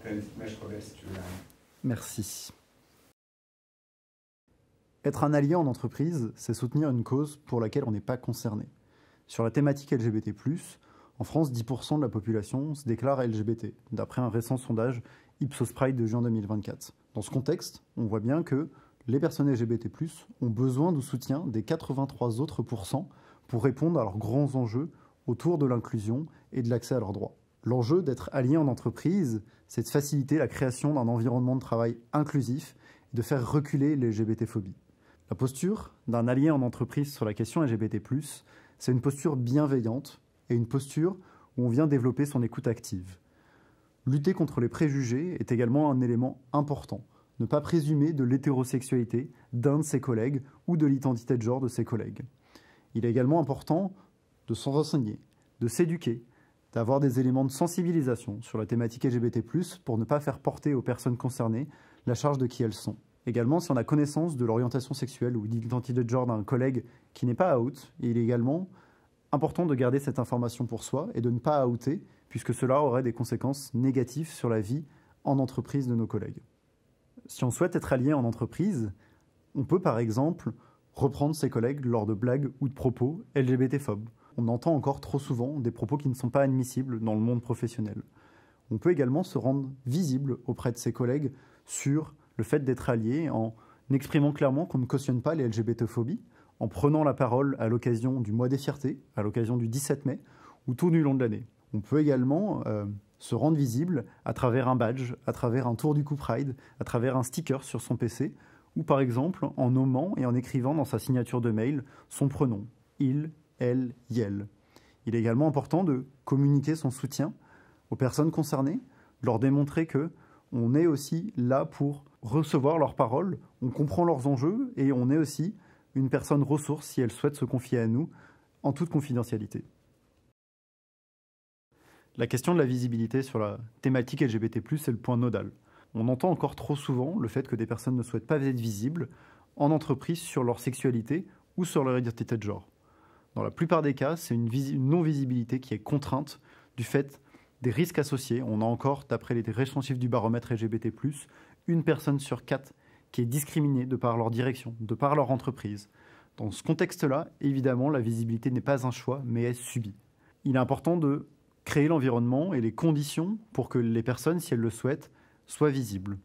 Mais je rebelle si tu veux. Merci. Être un allié en entreprise, c'est soutenir une cause pour laquelle on n'est pas concerné. Sur la thématique LGBT+, en France, 10% de la population se déclare LGBT, d'après un récent sondage Ipsos Pride de juin 2024. Dans ce contexte, on voit bien que les personnes LGBT+, ont besoin du soutien des 83 autres pourcents pour répondre à leurs grands enjeux autour de l'inclusion et de l'accès à leurs droits. L'enjeu d'être allié en entreprise, c'est de faciliter la création d'un environnement de travail inclusif et de faire reculer les LGBT-phobies. La posture d'un allié en entreprise sur la question LGBT+, c'est une posture bienveillante et une posture où on vient développer son écoute active. Lutter contre les préjugés est également un élément important. Ne pas présumer de l'hétérosexualité d'un de ses collègues ou de l'identité de genre de ses collègues. Il est également important de s'en renseigner, de s'éduquer, d'avoir des éléments de sensibilisation sur la thématique LGBT+, pour ne pas faire porter aux personnes concernées la charge de qui elles sont. Également, si on a connaissance de l'orientation sexuelle ou de l'identité de genre d'un collègue qui n'est pas out, il est également important de garder cette information pour soi et de ne pas outer, puisque cela aurait des conséquences négatives sur la vie en entreprise de nos collègues. Si on souhaite être allié en entreprise, on peut par exemple reprendre ses collègues lors de blagues ou de propos LGBT-phobes. On entend encore trop souvent des propos qui ne sont pas admissibles dans le monde professionnel. On peut également se rendre visible auprès de ses collègues sur le fait d'être allié en exprimant clairement qu'on ne cautionne pas les LGBT-phobies, en prenant la parole à l'occasion du mois des fiertés, à l'occasion du 17 mai, ou tout du long de l'année. On peut également se rendre visible à travers un badge, à travers un tour du coup Pride, à travers un sticker sur son PC, ou par exemple en nommant et en écrivant dans sa signature de mail son pronom, il, elle, yel. Il est également important de communiquer son soutien aux personnes concernées, leur démontrer qu'on est aussi là pour recevoir leurs paroles, on comprend leurs enjeux et on est aussi une personne ressource si elle souhaite se confier à nous en toute confidentialité. La question de la visibilité sur la thématique LGBT+, est le point nodal. On entend encore trop souvent le fait que des personnes ne souhaitent pas être visibles en entreprise sur leur sexualité ou sur leur identité de genre. Dans la plupart des cas, c'est une non-visibilité qui est contrainte du fait des risques associés. On a encore, d'après les récents chiffres du baromètre LGBT+, une personne sur 4 qui est discriminée de par leur direction, de par leur entreprise. Dans ce contexte-là, évidemment, la visibilité n'est pas un choix, mais est subie. Il est important de créer l'environnement et les conditions pour que les personnes, si elles le souhaitent, soient visibles.